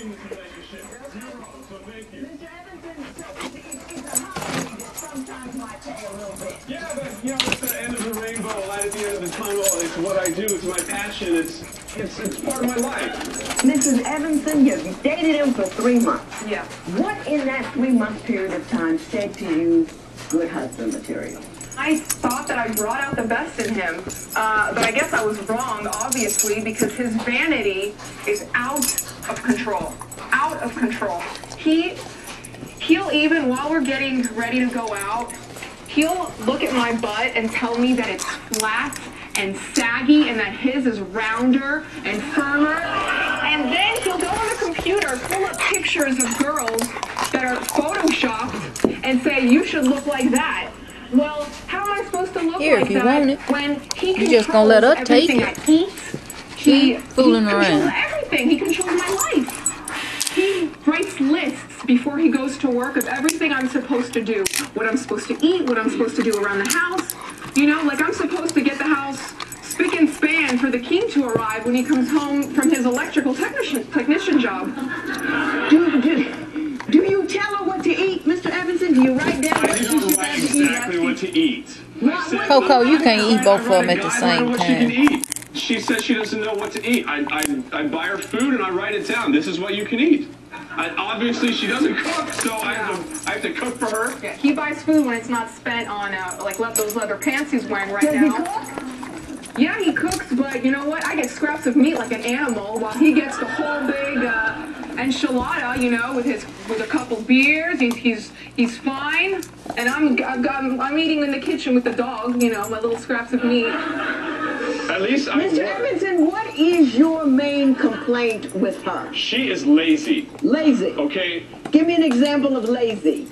in this relationship. Zero. So thank you. Mr. Evanson, it's a hobby that sometimes might pay a little bit. Yeah, but it's the end of the rainbow, light at the end of the tunnel. It's what I do. It's my passion. It's part of my life. Mrs. Evanson, you've dated him for 3 months. Yeah. What in that 3-month period of time said to you good husband material? I thought that I brought out the best in him, but I guess I was wrong, obviously, because his vanity is out of control. Out of control. He'll even, while we're getting ready to go out, he'll look at my butt and tell me that it's flat and saggy and that his is rounder and firmer. And then he'll go on the computer, pull up pictures of girls that are photoshopped and say, you should look like that. Well, how am I supposed to look Here, like if you that want it. when he You just gonna let us take everything it. I eat? He fooling controls around. everything. He controls my life. He writes lists before he goes to work of everything I'm supposed to do. What I'm supposed to eat, what I'm supposed to do around the house. You know, like I'm supposed to get the house spick and span for the king to arrive when he comes home from his electrical technician job. Do you tell her what to eat, Mr. Evanson? Do you write down I what just she don't should write have to eat? exactly what to eat. Coco, you can't eat both of them at the same What she can time. eat. She says she doesn't know what to eat. I buy her food and I write it down. This is what you can eat. Obviously, she doesn't cook, so I have to cook for her. Yeah, he buys food when it's not spent on like those leather pants he's wearing right Does he now. cook? Yeah, he cooks, but you know what? I get scraps of meat like an animal, while he gets the whole big enchilada, you know, with a couple beers. He's fine, and I'm eating in the kitchen with the dog, you know, my little scraps of meat. At least I Mr. work. Evanson, what is your main complaint with her? She is lazy. Lazy. Okay? Give me an example of lazy.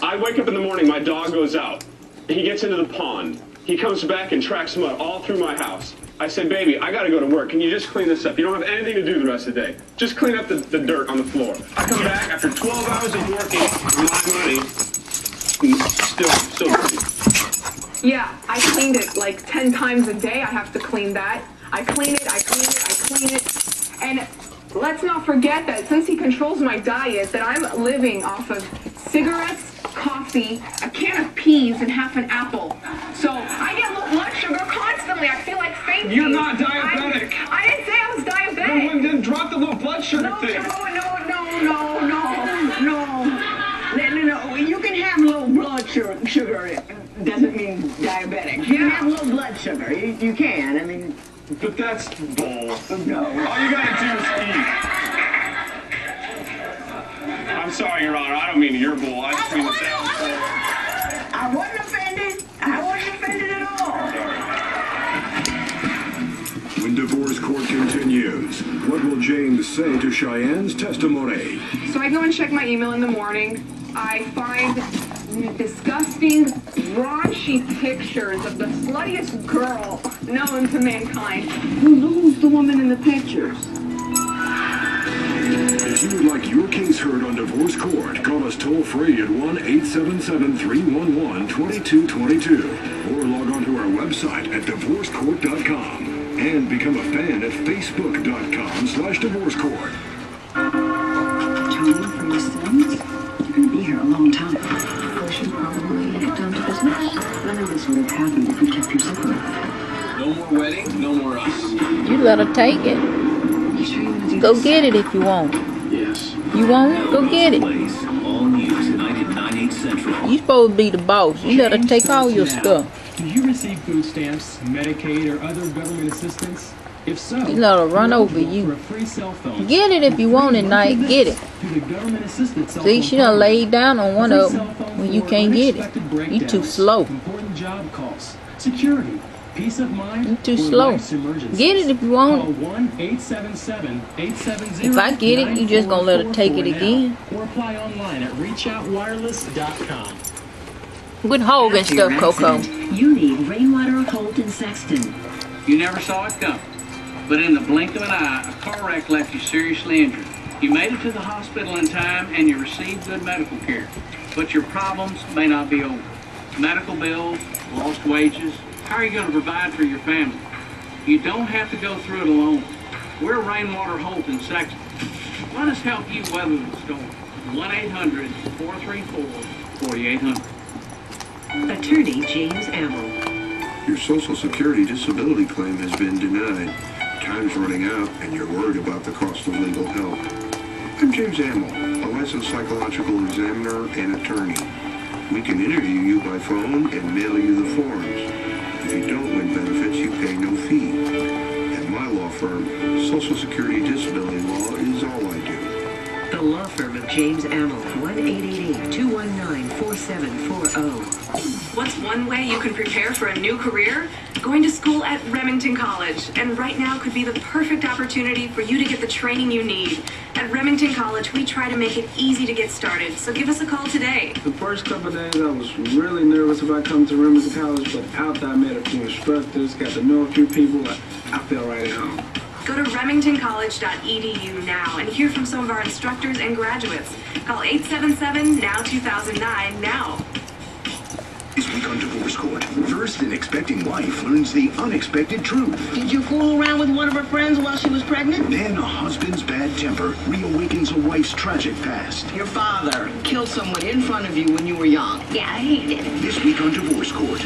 I wake up in the morning, my dog goes out. He gets into the pond. He comes back and tracks mud all through my house. I said, baby, I gotta go to work. Can you just clean this up? You don't have anything to do the rest of the day. Just clean up the dirt on the floor. I come back after 12 hours of working for my money, still dirty. Yeah, I cleaned it like 10 times a day. I have to clean that. I clean it, I clean it, I clean it. And let's not forget that since he controls my diet, that I'm living off of cigarettes, coffee, a can of peas, and half an apple. So I get low blood sugar constantly. I feel like fainting. You're not diabetic. I didn't say I was diabetic. Well, then drop the low blood sugar thing. No. You can have low blood sugar. It doesn't mean diabetic. You can have low blood sugar. You can. I mean. But that's bull. No. All you gotta do is eat. I'm sorry, Your Honor. I don't mean your bull. I just mean the sound. I wasn't offended. I wasn't offended at all. When divorce court continues, what will James say to Cheyenne's testimony? So I go and check my email in the morning. I find disgusting, raunchy pictures of the sluttiest girl known to mankind. Who's the woman in the pictures? If you would like your case heard on divorce court, call us toll free at 1-877-311-2222 or log on to our website at divorcecourt.com and become a fan at facebook.com/divorcecourt. Tony from the Sims? You're going to be here a long time. We should probably get down to business. None of this would have happened if we kept you separate. No more wedding, no more us. You let her take it. You sure you want to do Go this? get it if you want. Yes. You want it? Go get it. Place, all news tonight at 9/8 Central. You supposed to be the boss. You let her take all your stuff. Do you receive food stamps, Medicaid, or other government assistance? If so, You let her run over for you. a free cell phone. Get it if you want it, Night. Get it. To the government assisted cell See, phone she done program. laid down on one Free of cell them phone when you for can't get it. unexpected You too breakdowns, slow. Important job calls, security, peace of mind, You too or slow. life's emergencies. Get it if you want Call it. 1-877-870. If I get it, you just gonna let her take it again. Or apply online at reachoutwireless.com. Quit hogging After your stuff, Coco. accident, You need Rainwater, Holt, and Sexton. You never saw it coming. But in the blink of an eye, a car wreck left you seriously injured. You made it to the hospital in time and you received good medical care. But your problems may not be over. Medical bills, lost wages. How are you going to provide for your family? You don't have to go through it alone. We're Rainwater, Holt, and Sexton. Let us help you weather the storm. 1-800-434-4800. Attorney James Amel. Your Social Security disability claim has been denied. Time's running out, and you're worried about the cost of legal help. I'm James Amel, a licensed psychological examiner and attorney. We can interview you by phone and mail you the forms. If you don't win benefits, you pay no fee. At my law firm, Social Security disability law is all I do. The law firm of James Amel. 1-888-219-4740. What's one way you can prepare for a new career? Going to school at Remington College. And right now could be the perfect opportunity for you to get the training you need. At Remington College, we try to make it easy to get started. So give us a call today. The first couple of days, I was really nervous about coming to Remington College, but after I met a few instructors, got to know a few people, I felt right at home. Go to remingtoncollege.edu now and hear from some of our instructors and graduates. Call 877-NOW-2009 now. This week on Divorce Court, first an expecting wife learns the unexpected truth. Did you fool around with one of her friends while she was pregnant? Then a husband's bad temper reawakens a wife's tragic past. Your father killed someone in front of you when you were young. Yeah, he did. This week on Divorce Court.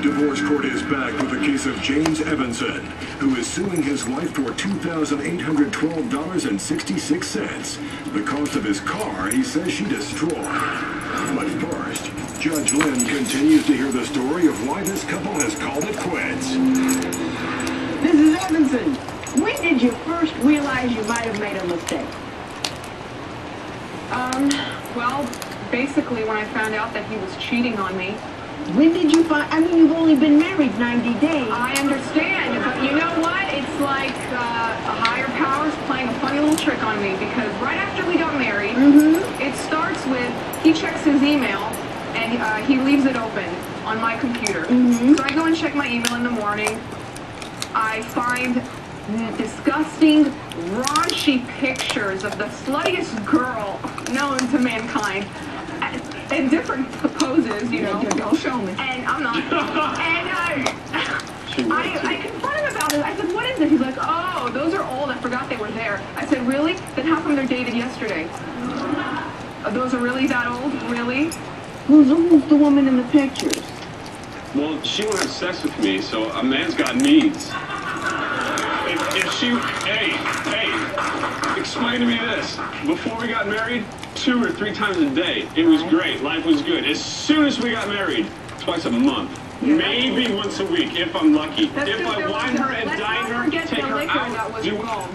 Divorce Court is back with the case of James Evanson, who is suing his wife for $2,812.66. The cost of his car he says she destroyed. But first, Judge Lynn continues to hear the story of why this couple has called it quits. Mrs. Evanson, when did you first realize you might have made a mistake? Well, basically when I found out that he was cheating on me. When did you find, I mean, you've only been married 90 days. I understand, but you know what? It's like a higher power's playing a funny little trick on me, because right after we got married, it starts with, he checks his email and he leaves it open on my computer. So I go and check my email in the morning. I find disgusting, raunchy pictures of the sluttiest girl known to mankind. In different poses, you know. Don't show me. And I'm not. And I confronted him about it. I said, what is it? He's like, oh, those are old. I forgot they were there. I said, really? Then how come they're dated yesterday? Those are really that old? Really? Who's the woman in the pictures? Well, she won't have sex with me, so a man's got needs. If she, hey, explain to me this. Before we got married, 2 or 3 times a day, it was great. Life was good. As soon as we got married, twice a month. Maybe once a week, if I'm lucky. If I wine her and dine her, take her out,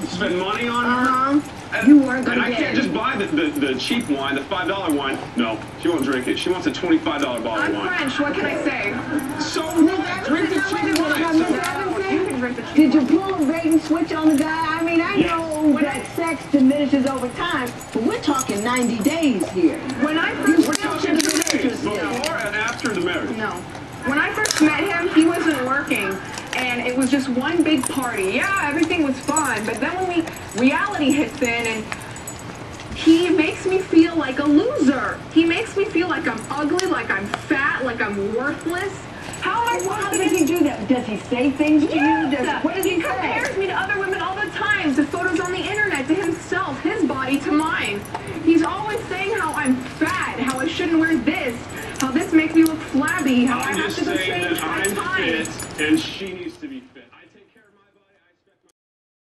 spend money on her. You weren't going to And I can't just buy the cheap wine, the $5 wine. No, she won't drink it. She wants a $25 bottle of wine. I'm French. What can I say? So what? Drink the cheap wine. Did you pull a bait and switch on the guy? I mean, I know that sex diminishes over time, but we're talking 90 days here. When I first We're talking 2 days, before and after the marriage. No. When I first met him, he wasn't working, and it was just one big party. Yeah, everything was fun, but then when reality hits in, and he makes me feel like a loser. He makes me feel like I'm ugly, like I'm fat, like I'm worthless. How does he do that? Does he say things to you? What does he say? Compares me to other women all the time, to photos on the internet, to himself, his body to mine. He's always saying how I'm fat, how I shouldn't wear this, how this makes me look flabby, how I have to go change my time. I'm fit, and she needs to be fit.